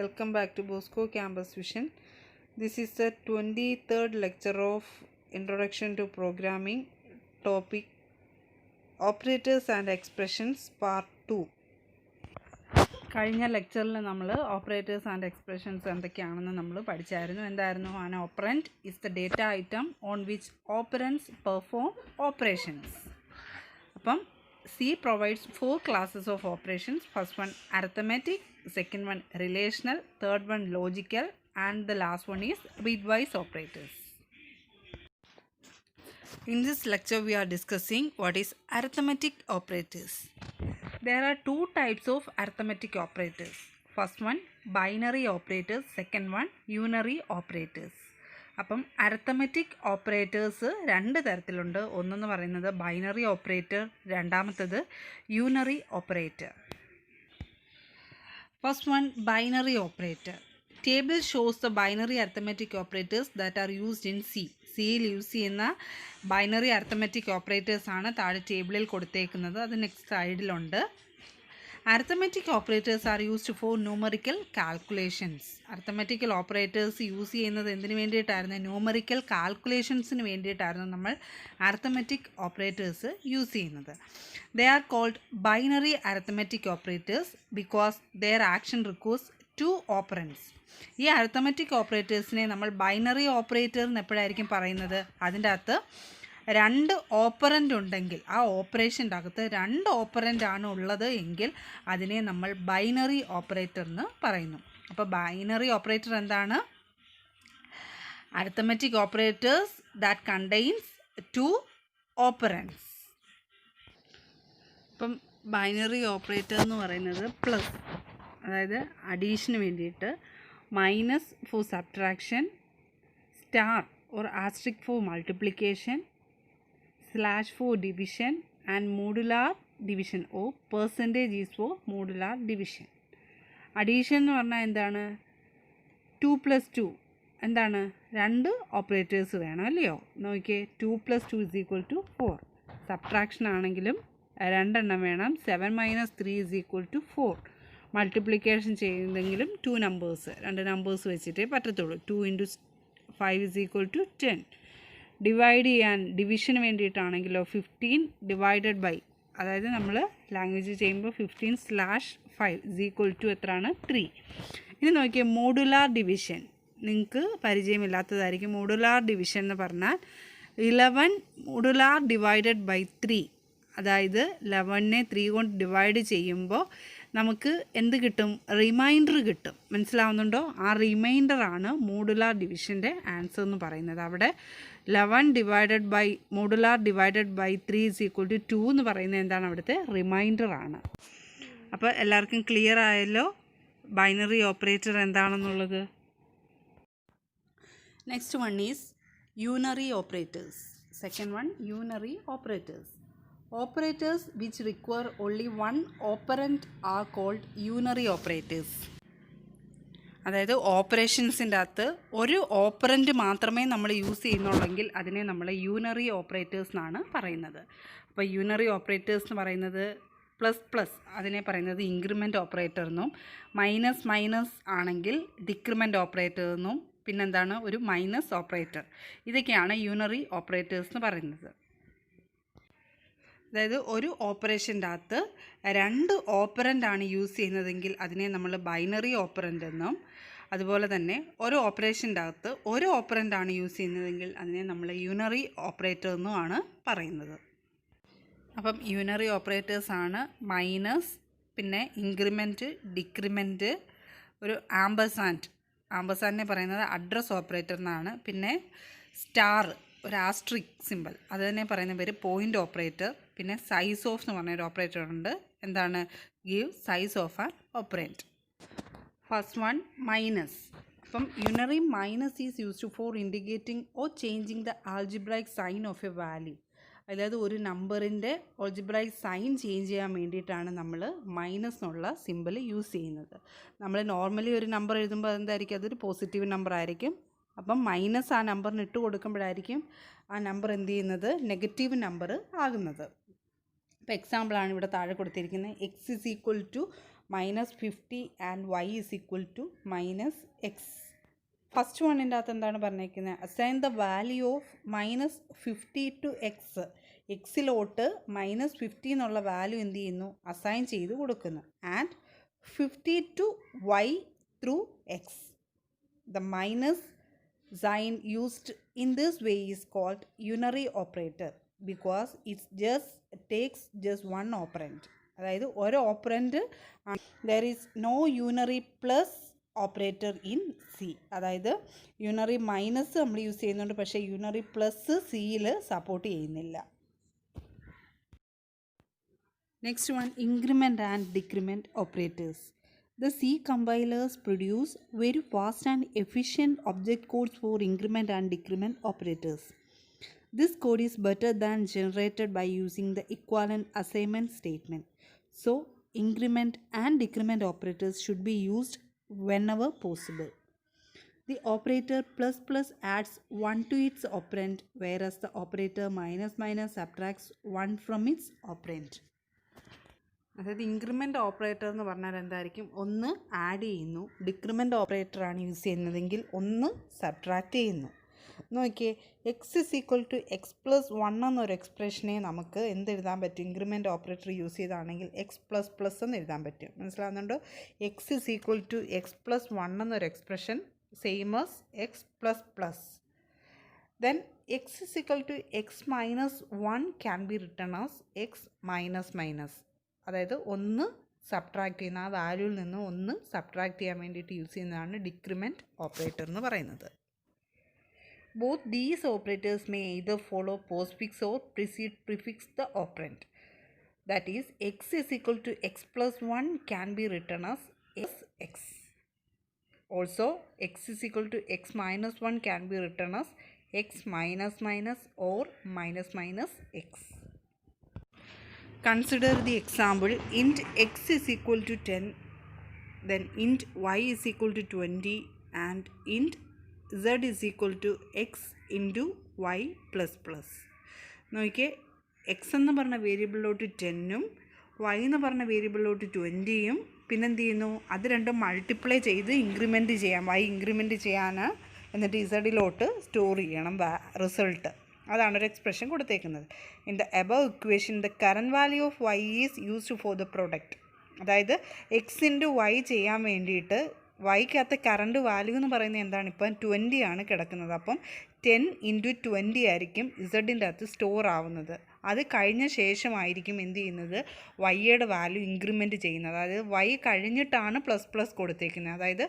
welcome back to Bosco Campus Vision. This is the 23rd lecture of Introduction to Programming, topic Operators and Expressions Part 2. കഴിഞ്ഞ ലെക്ചറിൽ നമ്മൾ operators and expressions എന്തൊക്കെയാണെന്ന് നമ്മൾ പഠിച്ചായിരുന്നു. എന്തായിരുന്നു? An operant is the data item on which operands perform operations. അപ്പം C provides 4 classes of operations. First one arithmetic, second one relational, third one logical, and the last one is bitwise operators. In this lecture we are discussing what is arithmetic operators. There are two types of arithmetic operators. First one binary operators, second one unary operators. അപ്പം arithmetic operators രണ്ട് തരത്തിലുണ്ട്. ഒന്നെന്ന് പറയുന്നത് binary operator, രണ്ടാമത്തേത് unary operator. First one binary operator. Table shows the binary arithmetic operators that are used in സിയിൽ use ചെയ്യുന്ന binary arithmetic ഓപ്പറേറ്റേഴ്സാണ് താഴെ ടേബിളിൽ കൊടുത്തേക്കുന്നത്. അത് നെക്സ്റ്റ് സൈഡിലുണ്ട്. Arithmetic operators are used for numerical calculations. Arithmetical operators use ചെയ്യുന്നത് എന്തിനു വേണ്ടിയിട്ടായിരുന്നു? ന്യൂമറിക്കൽ കാൽക്കുലേഷൻസിന് വേണ്ടിയിട്ടായിരുന്നു നമ്മൾ അരിത്തമെറ്റിക് ഓപ്പറേറ്റേഴ്സ് യൂസ് ചെയ്യുന്നത്. They are called binary arithmetic operators because their action requires two operands. ഈ അരിത്തമെറ്റിക് ഓപ്പറേറ്റേഴ്സിനെ നമ്മൾ ബൈനറി ഓപ്പറേറ്റർ എന്ന് എപ്പോഴായിരിക്കും പറയുന്നത്? അതിൻ്റെ അകത്ത് രണ്ട് ഓപ്പറൻ്റ് ഉണ്ടെങ്കിൽ, ആ ഓപ്പറേഷൻ്റെ അകത്ത് രണ്ട് ഓപ്പറൻ്റ് ആണ് ഉള്ളത് എങ്കിൽ അതിനെ നമ്മൾ ബൈനറി ഓപ്പറേറ്റർ എന്ന് പറയുന്നു. അപ്പോൾ ബൈനറി ഓപ്പറേറ്റർ എന്താണ്? Arithmetic operators that contains two operands. ഇപ്പം ബൈനറി ഓപ്പറേറ്റർ എന്ന് പറയുന്നത് പ്ലസ്, അതായത് അഡീഷന് വേണ്ടിയിട്ട്, minus for subtraction, star or asterisk for multiplication, slash for division, and modular division or percentage is for modular division. Addition എന്ന് പറഞ്ഞാൽ എന്താണ്? 2 + 2 എന്താണ്? രണ്ട് ഓപ്പറേറ്റേഴ്സ് വേണം, അല്ലയോ? നോക്കിയേ, 2 + 2 = 4. സബ്ട്രാക്ഷൻ ആണെങ്കിലും രണ്ടെണ്ണം വേണം. 7 - 3 = 4. മൾട്ടിപ്ലിക്കേഷൻ ചെയ്യുന്നെങ്കിലും രണ്ട് നമ്പേഴ്സ് വെച്ചിട്ടേ പറ്റത്തുള്ളൂ. 2 × 5 = 10. ഡിവൈഡ് ചെയ്യാൻ ഡിവിഷന് വേണ്ടിയിട്ടാണെങ്കിലോ 15 ഡിവൈഡഡ് ബൈ, അതായത് നമ്മൾ ലാംഗ്വേജ് ചെയ്യുമ്പോൾ 15/5 എത്രയാണ്? 3. ഇനി നോക്കിയാൽ മോഡുലാർ ഡിവിഷൻ നിങ്ങൾക്ക് പരിചയമില്ലാത്തതായിരിക്കും. മോഡുലാർ ഡിവിഷൻ എന്ന് പറഞ്ഞാൽ 11 മോഡുലാർ ഡിവൈഡഡ് ബൈ 3, അതായത് 11നെ 3 കൊണ്ട് ഡിവൈഡ് ചെയ്യുമ്പോൾ നമുക്ക് എന്ത് കിട്ടും? റിമൈൻഡർ കിട്ടും. മനസ്സിലാവുന്നുണ്ടോ? ആ റിമൈൻഡറാണ് മോഡുലാർ ഡിവിഷൻ്റെ ആൻസർ എന്ന് പറയുന്നത്. അവിടെ 11 മോഡുലാർ ഡിവൈഡഡ് ബൈ 3 = 2 എന്ന് പറയുന്നത് എന്താണ്? അവിടുത്തെ റിമൈൻഡറാണ്. അപ്പോൾ എല്ലാവർക്കും ക്ലിയർ ആയല്ലോ ബൈനറി ഓപ്പറേറ്റർ എന്താണെന്നുള്ളത്. Next one is unary operators. Second one unary operators. Operators which require only one operand are called unary operators. അതായത് ഓപ്പറേഷൻസിൻ്റെ അകത്ത് ഒരു ഓപ്പറൻറ്റ് മാത്രമേ നമ്മൾ യൂസ് ചെയ്യുന്നുള്ളെങ്കിൽ അതിനെ നമ്മൾ യൂണറി ഓപ്പറേറ്റേഴ്സ് എന്നാണ് പറയുന്നത്. അപ്പോൾ യൂണറി ഓപ്പറേറ്റേഴ്സ് എന്ന് പറയുന്നത് പ്ലസ് അതിനെ പറയുന്നത് ഇൻക്രിമെൻറ്റ് ഓപ്പറേറ്റർ എന്നും, മൈനസ് ആണെങ്കിൽ ഡിക്രിമെൻറ്റ് ഓപ്പറേറ്റർ എന്നും, പിന്നെന്താണ്? ഒരു മൈനസ് ഓപ്പറേറ്റർ. ഇതൊക്കെയാണ് യൂണറി ഓപ്പറേറ്റേഴ്സ് എന്ന് പറയുന്നത്. അതായത് ഒരു ഓപ്പറേഷൻ്റെ അകത്ത് രണ്ട് ഓപ്പറൻ്റാണ് യൂസ് ചെയ്യുന്നതെങ്കിൽ അതിനെ നമ്മൾ ബൈനറി ഓപ്പറൻ്റ് എന്നും, അതുപോലെ തന്നെ ഒരു ഓപ്പറേഷൻ്റെ അകത്ത് ഒരു ഓപ്പറൻ്റാണ് യൂസ് ചെയ്യുന്നതെങ്കിൽ അതിനെ നമ്മൾ യൂണറി ഓപ്പറേറ്റർ എന്നുമാണ് പറയുന്നത്. അപ്പം യൂണറി ഓപ്പറേറ്റേഴ്സാണ് മൈനസ്, പിന്നെ ഇൻക്രിമെൻറ്റ്, ഡിക്രിമെൻറ്റ്, ഒരു ആംബർസാൻഡിനെ പറയുന്നത് അഡ്രസ് ഓപ്പറേറ്റർ എന്നാണ്, പിന്നെ സ്റ്റാർ, ഒരു ആസ്ട്രിക് സിമ്പിൾ, അതിനെ പറയുന്ന പേര് പോയിൻ്റ് ഓപ്പറേറ്റർ, പിന്നെ സൈസ് ഓഫ് എന്ന് പറഞ്ഞൊരു ഓപ്പറേറ്റർ ഉണ്ട്. എന്താണ്? Give size of an operand. First one minus. അപ്പം unary minus is used for indicating or changing the algebraic sign of a value. അതായത് ഒരു നമ്പറിൻ്റെ ആൾജിബ്രൈക് സൈൻ ചേഞ്ച് ചെയ്യാൻ വേണ്ടിയിട്ടാണ് നമ്മൾ മൈനസ് എന്നുള്ള സിമ്പിൾ യൂസ് ചെയ്യുന്നത്. നമ്മൾ നോർമലി ഒരു നമ്പർ എഴുതുമ്പോൾ എന്തായിരിക്കും? അതൊരു പോസിറ്റീവ് നമ്പർ ആയിരിക്കും. അപ്പം മൈനസ് ആ നമ്പറിന് ഇട്ട് കൊടുക്കുമ്പോഴായിരിക്കും ആ നമ്പർ എന്ത് ചെയ്യുന്നത്? നെഗറ്റീവ് നമ്പർ ആകുന്നത്. ഇപ്പോൾ എക്സാമ്പിളാണ് ഇവിടെ താഴെ കൊടുത്തിരിക്കുന്നത്. x = minus 50 and y is equal to minus x. First വണ്ണിൻ്റെ അകത്ത് എന്താണ് പറഞ്ഞിരിക്കുന്നത്? Assign the value of minus 50 to x. എക്സിലോട്ട് -50 എന്നുള്ള വാല്യൂ എന്ത് ചെയ്യുന്നു? അസൈൻ ചെയ്ത് കൊടുക്കുന്നു. And 50 to y through x. The minus sign used in this way is called unary operator because it takes just one operand. അതായത് ഒരു operant, there is no unary plus operator in C. അതായത് unary minus നമ്മൾ use ചെയ്യുന്നുണ്ട്, പക്ഷേ unary plus സിയിൽ support ചെയ്യുന്നില്ല. Next one, increment and decrement operators. The C compilers produce very fast and efficient object codes for increment and decrement operators. This code is better than generated by using the equivalent assignment statement. So, increment and decrement operators should be used whenever possible. The operator plus plus adds 1 to its operand, whereas the operator minus minus subtracts 1 from its operand. അതായത് increment operator എന്ന് പറഞ്ഞാൽ എന്തായിരിക്കും? ഒന്ന് add ചെയ്യുന്നു. Decrement ഓപ്പറേറ്ററാണ് use ചെയ്യുന്നതെങ്കിൽ ഒന്ന് subtract ചെയ്യുന്നു. നോക്കിയേ, x is equal to x plus 1 എന്നൊരു എക്സ്പ്രഷനെ നമുക്ക് എന്തെഴുതാൻ പറ്റും? ഇൻക്രിമെൻ്റ് ഓപ്പറേറ്റർ യൂസ് ചെയ്താണെങ്കിൽ എക്സ് പ്ലസ് പ്ലസ് എന്ന് എഴുതാൻ പറ്റും. മനസ്സിലാവുന്നുണ്ടോ? X is equal to x plus 1 എന്നൊരു expression same as x plus plus. Then x is equal to x minus 1 can be written as x minus minus. അതായത് ഒന്ന് subtract ചെയ്യുന്ന, ആ വാല്യൂവിൽ നിന്ന് ഒന്ന് സബ്ട്രാക്റ്റ് ചെയ്യാൻ വേണ്ടിയിട്ട് യൂസ് ചെയ്യുന്നതാണ് ഡിക്രിമെൻറ്റ് ഓപ്പറേറ്റർ എന്ന് പറയുന്നത്. Both these operators may either follow postfix or prefix the operand. That is, x is equal to x plus 1 can be written as x. Also, x is equal to x minus 1 can be written as x minus minus or minus minus x. Consider the example, int x is equal to 10, then int y is equal to 20 and int z is equal to x into y plus plus. നോക്കിയേ, X എന്ന് പറഞ്ഞ വേരിയബിളിലോട്ട് 10ഉം y എന്ന് പറഞ്ഞ വേരിയബിളിലോട്ട് 20യും പിന്നെന്ത് ചെയ്യുന്നു? അത് രണ്ടും multiply ചെയ്ത് ഇൻക്രിമെൻറ്റ് ചെയ്യാം. y ഇൻക്രിമെൻറ്റ് ചെയ്യാൻ, എന്നിട്ട് ഇസഡിലോട്ട് സ്റ്റോർ ചെയ്യണം റിസൾട്ട്. അതാണ് ഒരു എക്സ്പ്രഷൻ കൊടുത്തേക്കുന്നത്. In the above equation the current value of y is used for the product. അതായത് എക്സ് ഇൻറ്റു വൈ ചെയ്യാൻ വേണ്ടിയിട്ട് വൈക്കകത്ത് കറണ്ട് വാല്യൂ എന്ന് പറയുന്നത് എന്താണ്? ഇപ്പം 20 ആണ് കിടക്കുന്നത്. അപ്പം 10 × 20 ആയിരിക്കും ഇസഡിൻ്റെ അകത്ത് സ്റ്റോർ ആവുന്നത്. അത് കഴിഞ്ഞ ശേഷമായിരിക്കും എന്ത് ചെയ്യുന്നത്? വൈയുടെ വാല്യൂ ഇൻക്രിമെൻറ്റ് ചെയ്യുന്നത്. അതായത് വൈ കഴിഞ്ഞിട്ടാണ് പ്ലസ് പ്ലസ് കൊടുത്തേക്കുന്നത്. അതായത്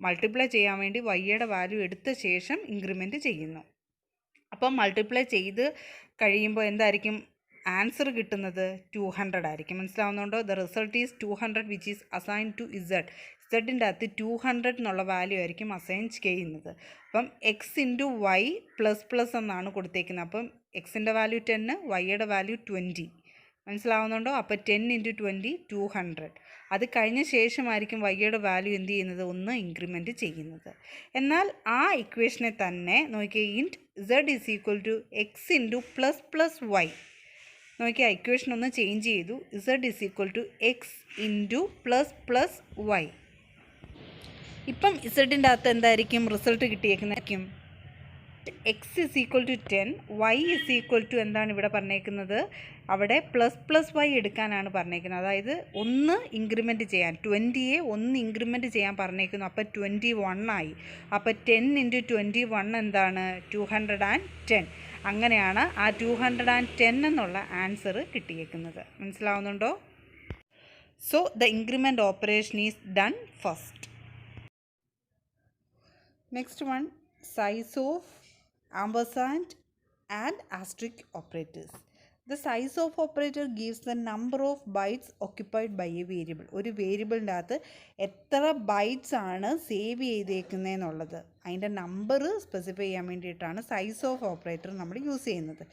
മൾട്ടിപ്ലൈ ചെയ്യാൻ വേണ്ടി വൈയുടെ വാല്യൂ എടുത്ത ശേഷം ഇൻക്രിമെൻറ്റ് ചെയ്യുന്നു. അപ്പം മൾട്ടിപ്ലൈ ചെയ്ത് കഴിയുമ്പോൾ എന്തായിരിക്കും ആൻസർ കിട്ടുന്നത്? 200 ആയിരിക്കും. മനസ്സിലാവുന്നുണ്ടോ? The result is 200 which is assign to z. ഇസഡിൻ്റെ അകത്ത് 200 എന്നുള്ള വാല്യൂ ആയിരിക്കും അസൈൻ ചെയ്യുന്നത്. അപ്പം x into y plus plus എന്നാണ് കൊടുത്തേക്കുന്നത്. അപ്പം എക്സിൻ്റെ വാല്യൂ 10, വൈയുടെ വാല്യൂ 20. മനസ്സിലാവുന്നുണ്ടോ? അപ്പോൾ 10 × 20 200. അത് കഴിഞ്ഞ ശേഷമായിരിക്കും വൈയുടെ വാല്യൂ എന്ത് ചെയ്യുന്നത്? ഒന്ന് ഇൻക്രിമെൻറ്റ് ചെയ്യുന്നത്. എന്നാൽ ആ ഇക്വേഷനെ തന്നെ നോക്കിയാൽ int z is equal to x into plus plus y. നോക്കിയാൽ ഇക്വേഷൻ ഒന്ന് ചേഞ്ച് ചെയ്തു. z is equal to x into plus plus y. ഇപ്പം ഇസഡിൻ്റെ അകത്ത് എന്തായിരിക്കും റിസൾട്ട് കിട്ടിയേക്കുന്നതായിരിക്കും? X is equal to 10, y is equal to എന്താണ് ഇവിടെ പറഞ്ഞേക്കുന്നത്? അവിടെ പ്ലസ് പ്ലസ് വൈ എടുക്കാനാണ് പറഞ്ഞേക്കുന്നത്. അതായത് ഒന്ന് ഇൻക്രിമെൻറ്റ് ചെയ്യാൻ, 20യെ ഒന്ന് ഇൻക്രിമെൻറ്റ് ചെയ്യാൻ പറഞ്ഞേക്കുന്നു. അപ്പോൾ 21 ആയി. അപ്പോൾ 10 × 21 എന്താണ്? 210. അങ്ങനെയാണ് ആ 210 എന്നുള്ള ആൻസർ കിട്ടിയേക്കുന്നത്. മനസ്സിലാവുന്നുണ്ടോ? So the increment operation is done first. Next one, size of ampersand and asterisk operators. The size of operator gives the number of bytes occupied by a variable. ഒരു വേരിയബിളിൻ്റെ അകത്ത് എത്ര ബൈറ്റ്സ് ആണ് സേവ് ചെയ്തേക്കുന്നതെന്നുള്ളത്, അതിൻ്റെ number specify ചെയ്യാൻ വേണ്ടിയിട്ടാണ് size of operator നമ്മൾ use ചെയ്യുന്നത്.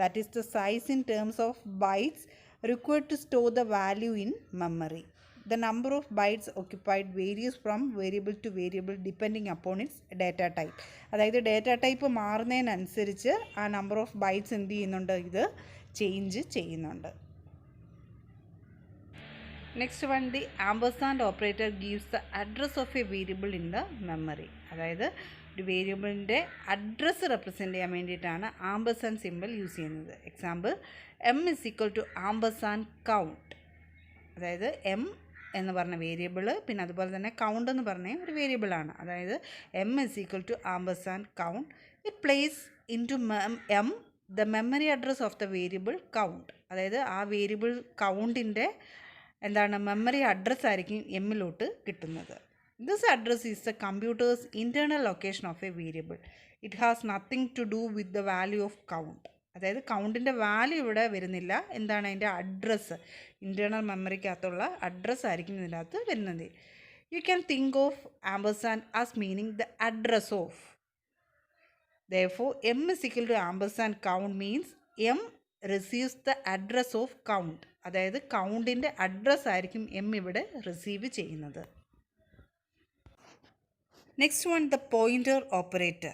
That is the size in terms of bytes required to store the value in memory. The number of bytes occupied varies from variable to variable depending upon its data type. അതായത് data type മാറുന്നതിനനുസരിച്ച് ആ number of bytes എന്ത് ചെയ്യുന്നുണ്ട്? ഇത് change ചെയ്യുന്നുണ്ട്. Next one, the ampersand operator gives the address of a variable in the memory. അതായത് ഒരു വേരിയബിളിൻ്റെ അഡ്രസ്സ് റെപ്രസെൻറ്റ് ചെയ്യാൻ വേണ്ടിയിട്ടാണ് ആംബർസാൻഡ് സിമ്പിൾ യൂസ് ചെയ്യുന്നത്. Example, m is equal to ampersand count. അതായത് എം എന്ന് പറഞ്ഞ വേരിയബിൾ, പിന്നെ അതുപോലെ തന്നെ കൗണ്ട് എന്ന് പറഞ്ഞ ഒരു വേരിയബിളാണ്. അതായത് m is equal to ampersand count. It place into m the memory address of the variable count. അതായത് ആ വേരിയബിൾ കൗണ്ടിൻ്റെ മെമ്മറി അഡ്രസ്സ് ആയിരിക്കും എമ്മിലോട്ട് കിട്ടുന്നത്. This address is the computer's internal location of a variable. It has nothing to do with the value of count. അതായത് കൗണ്ടിൻ്റെ value ഇവിടെ വരുന്നില്ല, അതിൻ്റെ അഡ്രസ്സ്, ഇൻറ്റേർണൽ മെമ്മറിക്കകത്തുള്ള അഡ്രസ്സ് ആയിരിക്കും ഇതിനകത്ത് വരുന്നത്. You can think of ampersand as meaning the address of. Therefore, m is equal to ampersand count means m receives the address of count. അതായത് കൗണ്ടിൻ്റെ address ആയിരിക്കും എം ഇവിടെ റിസീവ് ചെയ്യുന്നത്. Next one, the pointer operator.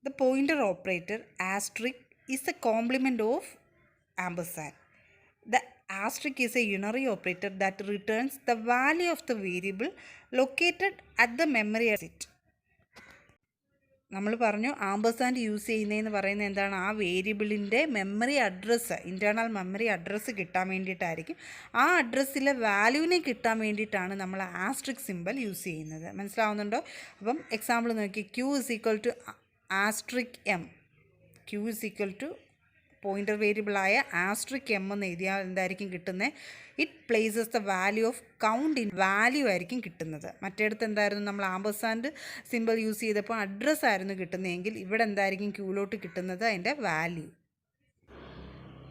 The pointer operator asterisk is a complement of ampersand. The asterisk is a unary operator that returns the value of the variable located at the memory exit. നമ്മൾ പറഞ്ഞു ampersand use ചെയ്യുന്നതെന്ന് പറയുന്നത് എന്താണ്, ആ വേരിയബിളിൻ്റെ memory address, internal memory address കിട്ടാൻ വേണ്ടിയിട്ടായിരിക്കും. ആ അഡ്രസ്സിലെ വാല്യൂവിനെ കിട്ടാൻ വേണ്ടിയിട്ടാണ് നമ്മൾ ആസ്ട്രിക് സിമ്പൽ യൂസ് ചെയ്യുന്നത്. മനസ്സിലാവുന്നുണ്ടോ? അപ്പം എക്സാമ്പിൾ നോക്കി, q is equal to asterisk m. Q is equal to pointer വേരിയബിളായ ആസ്ട്രിക് എം എന്ന് എഴുതിയാൽ എന്തായിരിക്കും കിട്ടുന്നത്? It places the value of count in value ആയിരിക്കും കിട്ടുന്നത്. മറ്റേടത്ത് എന്തായിരുന്നു, നമ്മൾ ആംബർസാൻഡ് സിമ്പിൾ യൂസ് ചെയ്തപ്പോൾ അഡ്രസ്സ് ആയിരുന്നു കിട്ടുന്നതെങ്കിൽ ഇവിടെ എന്തായിരിക്കും ക്യൂലോട്ട് കിട്ടുന്നത്? അതിൻ്റെ value.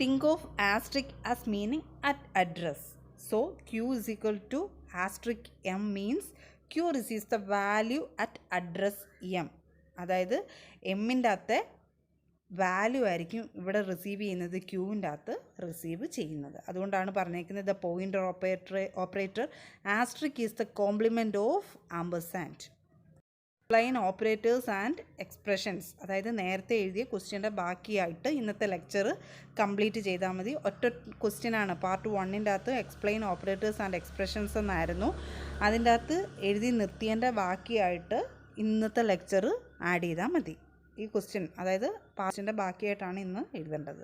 Think of asterisk as meaning at address. So q is equal to asterisk m means q receives the value at address M. അതായത് എമ്മിൻ്റെ അകത്തെ വാല്യൂ ആയിരിക്കും ഇവിടെ റിസീവ് ചെയ്യുന്നത്, ക്യൂവിൻ്റെ അകത്ത് റിസീവ് ചെയ്യുന്നത്. അതുകൊണ്ടാണ് പറഞ്ഞേക്കുന്നത് the pointer operator asterisk is the compliment of ampersand. Explain operators and expressions. അതായത് നേരത്തെ എഴുതിയ ക്വസ്റ്റ്യൻ്റെ ബാക്കിയായിട്ട് ഇന്നത്തെ ലെക്ചർ കംപ്ലീറ്റ് ചെയ്താൽ മതി. ഒറ്റ ക്വസ്റ്റ്യനാണ് പാർട്ട് 1ൻ്റെ അകത്ത് എക്സ്പ്ലെയിൻ ഓപ്പറേറ്റേഴ്സ് ആൻഡ് എക്സ്പ്രഷൻസ് എന്നായിരുന്നു. അതിൻ്റെ അകത്ത് എഴുതി നിർത്തിയതിൻ്റെ ബാക്കിയായിട്ട് ഇന്നത്തെ ലെക്ചർ ആഡ് ചെയ്താൽ മതി. ഈ ക്വസ്റ്റ്യൻ, അതായത് പാസ്റ്റിൻ്റെ ബാക്കിയായിട്ടാണ് ഇന്ന് എഴുതേണ്ടത്.